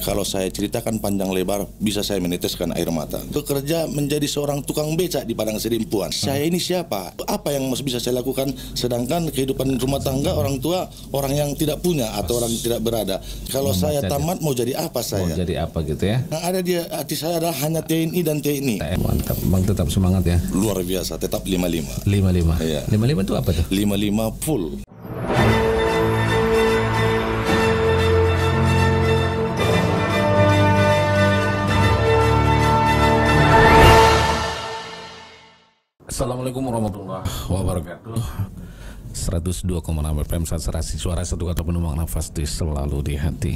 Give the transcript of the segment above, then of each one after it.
Kalau saya ceritakan panjang lebar, bisa saya meneteskan air mata. Bekerja menjadi seorang tukang becak di Padang Sidimpuan. Saya ini siapa? Apa yang masih bisa saya lakukan? Sedangkan kehidupan rumah tangga orang tua, orang yang tidak punya atau orang yang tidak berada. Kalau saya tamat mau jadi apa saya? Mau jadi apa gitu ya? Yang ada di hati saya adalah hanya TNI dan TNI. Mantap, Bang tetap semangat ya. Luar biasa, tetap 55. 55. Iya. 55 itu apa tuh? 55 full. Assalamualaikum warahmatullahi wabarakatuh. 102,6 FM Saserasi Suara Satu Kata Penuh Makna Pasti Selalu di Hati.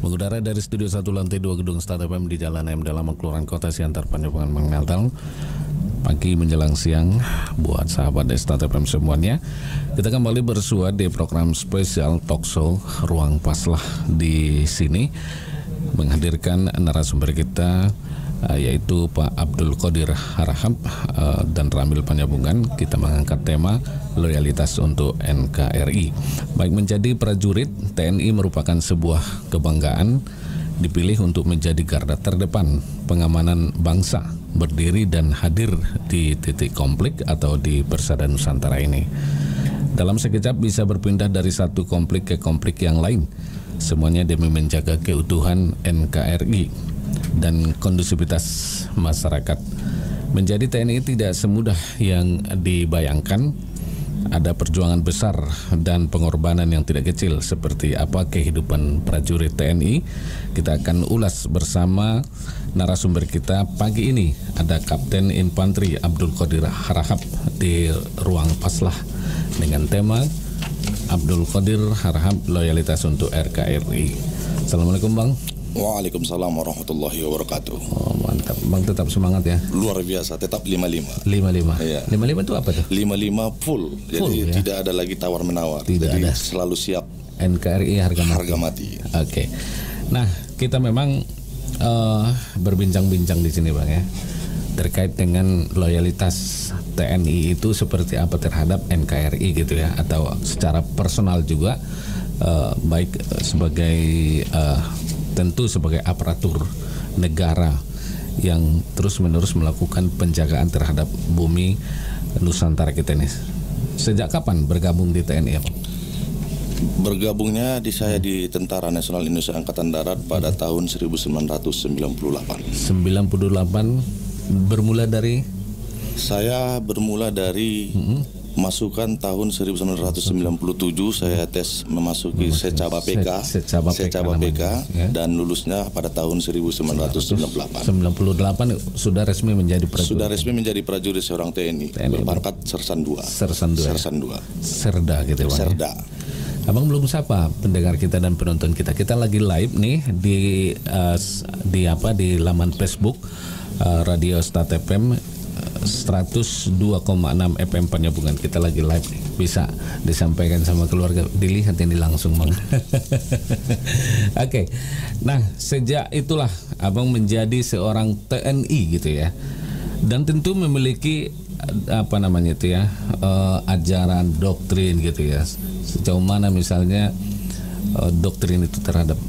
Mengudara dari studio 1 lantai 2 gedung Start FM di Jalan M Dalam Kelurahan Kota Siantar Panjang Mengaltal. Pagi menjelang siang buat sahabat Start FM semuanya. Kita kembali bersua di program spesial talk show Ruang Paslah di sini menghadirkan narasumber kita yaitu Pak Abdul Qadir Harahap dan Ramil Panjabungan. Kita mengangkat tema loyalitas untuk NKRI. Baik menjadi prajurit, TNI merupakan sebuah kebanggaan, dipilih untuk menjadi garda terdepan pengamanan bangsa, berdiri dan hadir di titik konflik atau di persada Nusantara ini. Dalam sekejap bisa berpindah dari satu konflik ke konflik yang lain, semuanya demi menjaga keutuhan NKRI dan kondusivitas masyarakat. Menjadi TNI tidak semudah yang dibayangkan. Ada perjuangan besar dan pengorbanan yang tidak kecil. Seperti apa kehidupan prajurit TNI? Kita akan ulas bersama narasumber kita pagi ini. Ada Kapten Infantri Abdul Qadir Harahap di Ruang Paslah dengan tema Abdul Qadir Harahap loyalitas untuk RKRI. Assalamualaikum Bang. Waalaikumsalam warahmatullahi wabarakatuh. Oh, mantap. Bang tetap semangat ya. Luar biasa, tetap 55. 55. Iya. 55 itu apa tuh? 55 full. Jadi ya? tidak ada lagi tawar-menawar. Tidak Jadi ada. selalu siap. NKRI harga mati. Oke. Nah, kita memang berbincang-bincang di sini Bang ya. Terkait dengan loyalitas TNI itu seperti apa terhadap NKRI gitu ya, atau secara personal juga baik sebagai tentu sebagai aparatur negara yang terus-menerus melakukan penjagaan terhadap bumi Nusantara kita ini. Sejak kapan bergabung di TNI? Bergabungnya saya di Tentara Nasional Indonesia Angkatan Darat pada tahun 1998. 98 bermula dari? Saya bermula dari masukan tahun 1997 saya tes memasuki Secaba PK ya. Dan lulusnya pada tahun 1998. 98 sudah resmi menjadi prajurit. Sudah resmi menjadi prajurit seorang TNI. Berpangkat Sersan 2. Sersan 2. Sersan 2. Serda gitu Bang. Serda. Ya? Abang belum sapa pendengar kita dan penonton kita. Kita lagi live nih di laman Facebook Radio Start FM 102,6 FM Panjabungan. Kita lagi live nih. Bisa disampaikan sama keluarga, dilihat ini langsung Bang. Oke. Nah, sejak itulah Abang menjadi seorang TNI gitu ya. Dan tentu memiliki ajaran doktrin gitu ya. Sejauh mana misalnya doktrin itu terhadap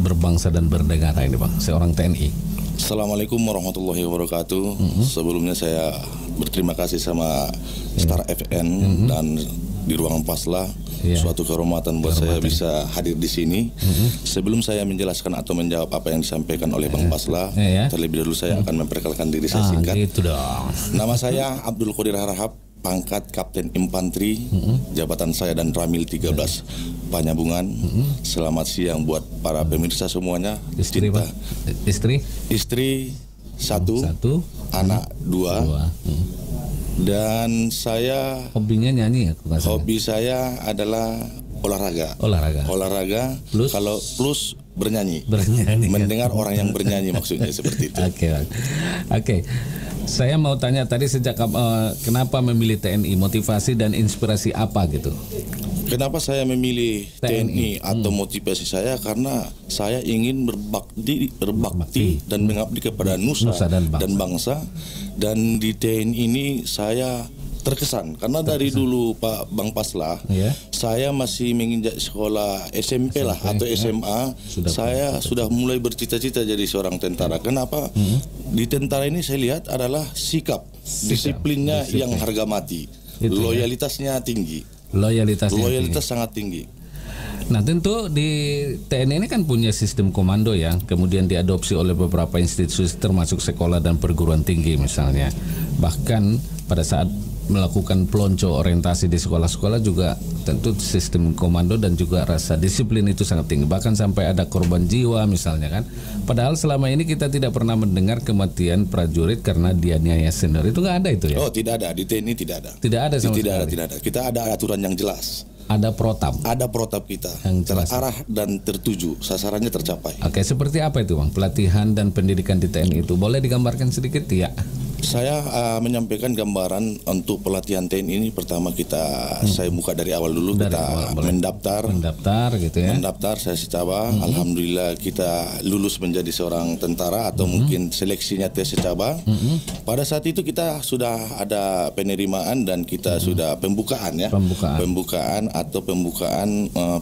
berbangsa dan bernegara ini Bang, seorang TNI. Assalamualaikum warahmatullahi wabarakatuh. Sebelumnya saya berterima kasih sama Star FN dan di Ruang Paslah. Suatu kehormatan buat saya bisa hadir di sini. Sebelum saya menjelaskan atau menjawab apa yang disampaikan oleh Bang Paslah, terlebih dahulu saya akan memperkenalkan diri saya singkat. Gitu dong. Nama saya Abdul Qadir Harahap, pangkat Kapten Infantri, jabatan saya dan Ramil 13 Panjabungan. Selamat siang buat para pemirsa semuanya. Istri Cinta. Pak? Istri satu, anak dua. Dan saya hobinya nyanyi ya? Hobi saya adalah olahraga. Olahraga. Plus bernyanyi. Mendengar orang yang bernyanyi maksudnya seperti itu. Oke. Saya mau tanya tadi sejak kenapa memilih TNI, motivasi dan inspirasi apa gitu? Kenapa saya memilih TNI atau motivasi saya karena saya ingin berbakti dan mengabdi kepada Nusa dan bangsa. Dan di TNI ini saya terkesan karena dari dulu Pak Bang Paslah, saya masih menginjak sekolah SMP lah atau SMA, saya sudah mulai bercita-cita jadi seorang tentara. Kenapa? Di tentara ini saya lihat adalah sikap, disiplinnya yang harga mati, loyalitasnya tinggi. Loyalitas sangat tinggi. Nah tentu di TNI ini kan punya sistem komando yang kemudian diadopsi oleh beberapa institusi termasuk sekolah dan perguruan tinggi misalnya. Bahkan pada saat melakukan pelonco orientasi di sekolah-sekolah juga tentu sistem komando dan juga rasa disiplin itu sangat tinggi. Bahkan sampai ada korban jiwa misalnya kan. Padahal selama ini kita tidak pernah mendengar kematian prajurit karena dianiaya senior. Itu nggak ada itu ya? Oh tidak ada, di TNI tidak ada. Tidak ada sama sekali? Tidak ada. Kita ada aturan yang jelas. Ada protap. Ada protap kita yang terarah dan tertuju, sasarannya tercapai. Oke, seperti apa itu Bang? Pelatihan dan pendidikan di TNI itu boleh digambarkan sedikit ya? Saya menyampaikan gambaran untuk pelatihan TNI ini. Pertama saya buka dari awal dulu, dari kita mendaftar gitu ya. Mendaftar saya secaba, alhamdulillah kita lulus menjadi seorang tentara atau mungkin seleksinya tes secaba. Pada saat itu kita sudah ada penerimaan dan kita sudah pembukaan ya. Pembukaan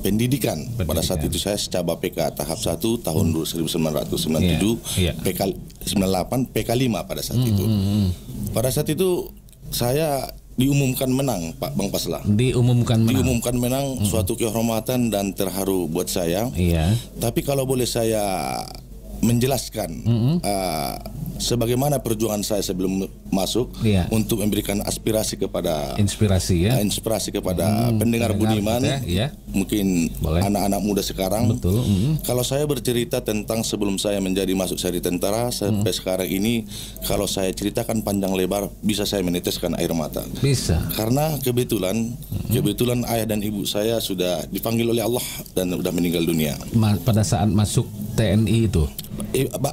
pendidikan. Pada saat itu saya secaba PK tahap 1 tahun 1997, PK 98, PK 5 pada saat itu. Pada saat itu saya diumumkan menang Pak Bang Paslah. Diumumkan menang suatu kehormatan dan terharu buat saya. Tapi kalau boleh saya menjelaskan sebagaimana perjuangan saya sebelum masuk untuk memberikan inspirasi kepada pendengar Budiman, mungkin anak-anak muda sekarang. Kalau saya bercerita tentang sebelum saya masuk seri tentara sampai sekarang ini, kalau saya ceritakan panjang lebar bisa saya meneteskan air mata. Bisa. Karena kebetulan ayah dan ibu saya sudah dipanggil oleh Allah dan sudah meninggal dunia. Pada saat masuk TNI itu?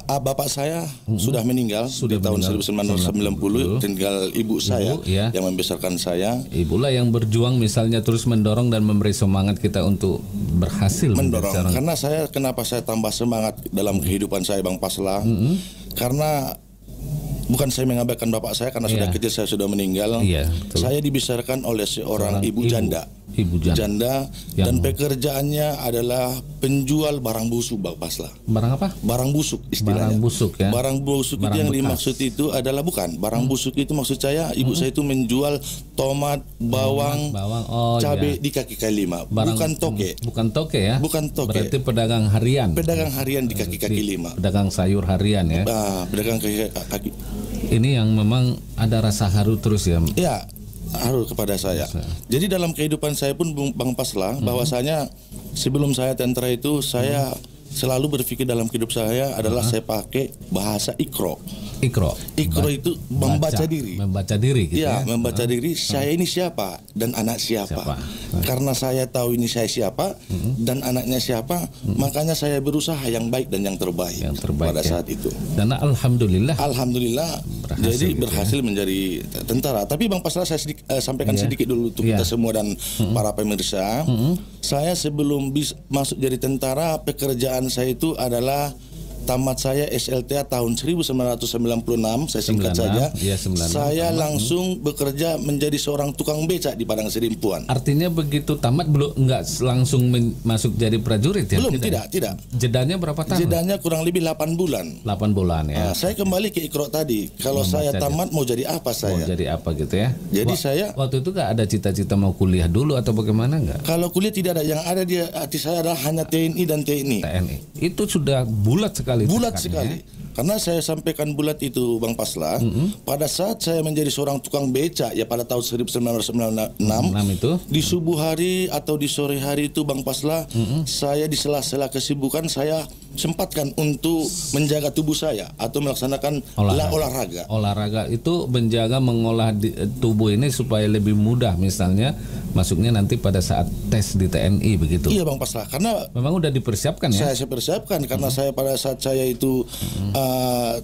Bapak saya sudah meninggal di tahun 1990, tinggal ibu saya yang membesarkan saya. Ibulah yang berjuang misalnya terus mendorong dan memberi semangat kita untuk berhasil mendorong. Karena kenapa saya tambah semangat dalam kehidupan saya Bang Paslah? Karena bukan saya mengabaikan bapak saya karena sudah kecil saya sudah meninggal. Saya dibesarkan oleh seorang ibu janda. Dan pekerjaannya adalah penjual barang busuk Bang Paslah. Barang apa? Barang busuk istilahnya. Barang busuk ya. Barang busuk itu yang dimaksud itu adalah barang busuk itu maksud saya ibu saya itu menjual tomat, bawang, cabai di kaki lima. Bukan toke. Bukan toke ya. Bukan toke. Berarti pedagang harian. Pedagang harian di kaki lima. Pedagang sayur harian ya. Pedagang kaki. Ini yang memang ada rasa haru terus ya. Iya. Haru kepada saya. Jadi dalam kehidupan saya pun Bang Paslah, bahwasanya sebelum saya tentara itu saya selalu berpikir dalam hidup saya adalah saya pakai bahasa Iqra itu membaca diri. Membaca diri gitu ya. Membaca diri saya ini siapa dan anak siapa. Karena saya tahu ini saya siapa dan anaknya siapa, makanya saya berusaha yang baik dan yang terbaik pada saat itu. Dan alhamdulillah berhasil menjadi tentara. Tapi Bang Paslah saya sampaikan sedikit dulu untuk kita semua dan para pemirsa. Saya sebelum masuk jadi tentara, pekerjaan saya itu adalah tamat saya SLTA tahun 1996, saya singkat saja. Saya langsung bekerja menjadi seorang tukang becak di Padang Serimpuan. Artinya begitu tamat nggak langsung masuk jadi prajurit ya? Belum, tidak. Jedanya berapa tahun? Jedanya kurang lebih 8 bulan. 8 bulan ya. Saya kembali ke Iqra tadi. Kalau saya tamat mau jadi apa saya? Mau jadi apa gitu ya? Jadi saya waktu itu nggak ada cita-cita mau kuliah dulu atau bagaimana nggak? Kalau kuliah tidak ada. Yang ada di hati saya adalah hanya TNI dan TNI. Itu sudah bulat sekali. Bulat sekali. Karena saya sampaikan bulat itu Bang Paslah, pada saat saya menjadi seorang tukang becak ya pada tahun 1996 itu, di subuh hari atau di sore hari itu Bang Paslah, saya di sela-sela kesibukan saya sempatkan untuk menjaga tubuh saya atau melaksanakan olahraga. Olahraga itu mengolah tubuh ini supaya lebih mudah misalnya masuknya nanti pada saat tes di TNI begitu. Iya Bang Paslah, karena memang udah dipersiapkan ya. Saya persiapkan karena saya pada saat saya itu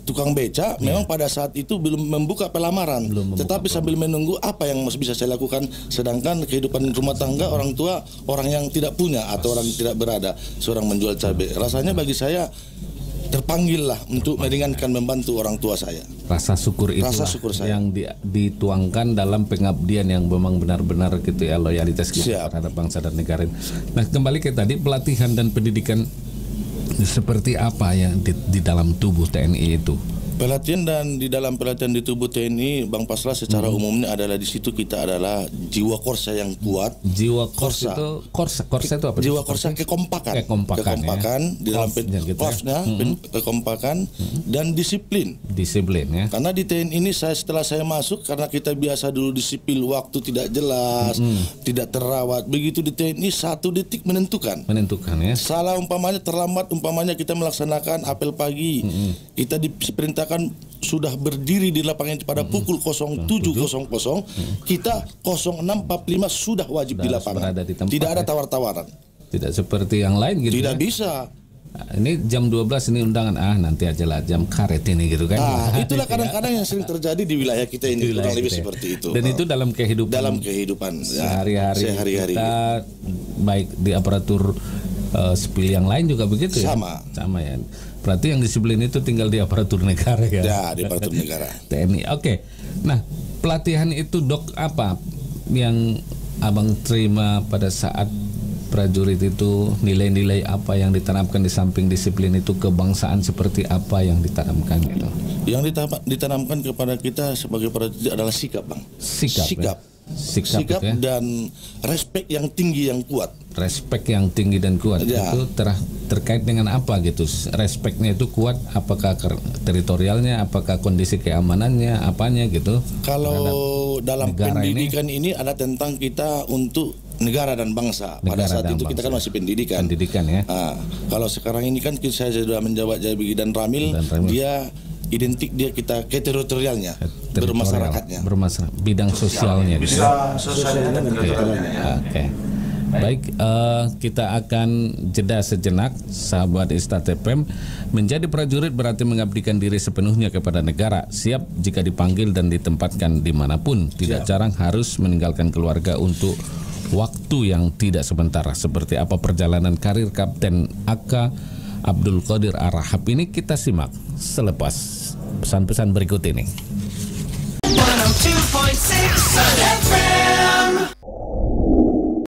tukang beca, memang pada saat itu belum membuka pelamaran, tetapi sambil menunggu apa yang masih bisa saya lakukan, sedangkan kehidupan rumah tangga orang tua, orang yang tidak punya atau orang yang tidak berada, seorang menjual cabai. Rasanya bagi saya terpanggil lah untuk meringankan membantu orang tua saya. Rasa syukur itu yang dituangkan dalam pengabdian yang memang benar-benar gitu ya, loyalitas kita terhadap bangsa dan negara. Nah, kembali ke tadi, pelatihan dan pendidikan seperti apa yang di dalam tubuh TNI itu? Pelatihan dan di dalam pelatihan di tubuh TNI, Bang Pasla, secara umumnya adalah di situ kita adalah jiwa korsa yang kuat. Jiwa korsa itu itu apa? Jiwa korsa kekompakan ya. Di dalam korpsnya kekompakan dan disiplin. Disiplin ya. Karena di TNI ini setelah saya masuk, karena kita biasa dulu disiplin, waktu tidak jelas, tidak terawat. Begitu di TNI 1 detik menentukan ya. Salah umpamanya, terlambat umpamanya kita melaksanakan apel pagi, kita diperintah sudah berdiri di lapangan pada pukul 07.00, kita 06.45 sudah wajib di lapangan. Tidak ada tawar-tawaran. Tidak seperti yang lain gitu. Tidak bisa. Ini jam 12 ini undangan, nanti aja lah jam karet ini gitu kan. Itulah kadang-kadang yang sering terjadi di wilayah kita ini, kurang lebih seperti itu. Dan itu dalam kehidupan sehari-hari kita, baik di aparatur sipil yang lain juga begitu ya. Sama ya. Berarti yang disiplin itu tinggal di aparatur negara ya. Ya, di aparatur negara. TNI. Oke. Nah, pelatihan itu Dok, apa yang Abang terima pada saat prajurit itu, nilai-nilai apa yang ditanamkan di samping disiplin itu, kebangsaan seperti apa yang ditanamkan gitu? Yang ditanamkan kepada kita sebagai prajurit adalah sikap, Bang. Sikap ya? Dan respek yang tinggi yang kuat. Respek yang tinggi dan kuat ya. Itu terkait dengan apa gitu? Respeknya itu kuat, apakah teritorialnya, apakah kondisi keamanannya, apanya gitu? Kalau dalam pendidikan ini ada tentang kita untuk negara dan bangsa. Pada saat itu kita kan masih pendidikan ya. Kalau sekarang ini kan saya sudah menjabat Jabigi dan Ramil, dia identik kita ke teritorialnya, bermasyarakatnya, bidang sosialnya gitu. Oke. Baik, kita akan jeda sejenak, sahabat Istad FM. Menjadi prajurit berarti mengabdikan diri sepenuhnya kepada negara, siap jika dipanggil dan ditempatkan dimanapun. Tidak jarang harus meninggalkan keluarga untuk waktu yang tidak sementara. Seperti apa perjalanan karir Kapten AK Abdul Qadir Ar-Rahab ini, kita simak selepas pesan-pesan berikut ini.